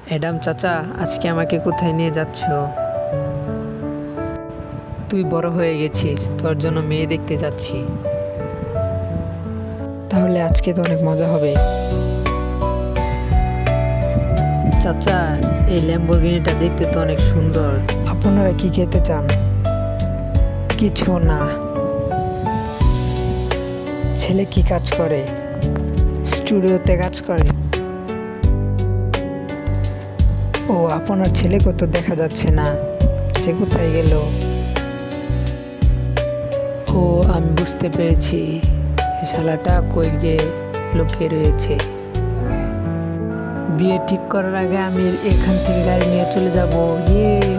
Adam চাচা, আজকে আমাকে কোথায় নিয়ে যাচ্ছ? তুই বড় হয়ে গেছিস, তোর জন্য মেয়ে দেখতে যাচ্ছি। তাহলে আজকে তো অনেক মজা হবে। চাচা, এই ল্যাম্বরগিনিটা দেখতে তো অনেক সুন্দর। আপনারা কি খেতে চান? কিছু না। ছেলে কি কাজ করে? স্টুডিওতে কাজ করে। ও, আপনার ছেলেকে তো দেখা যাচ্ছে না, সে কোথায় গেল? ও, আমি বুঝতে পেরেছি, যে শালাটা কই যে লুকিয়ে রয়েছে। বিয়ে ঠিক করার আগে আমি এখান থেকে গাড়ি নিয়ে চলে যাব। ইয়ে।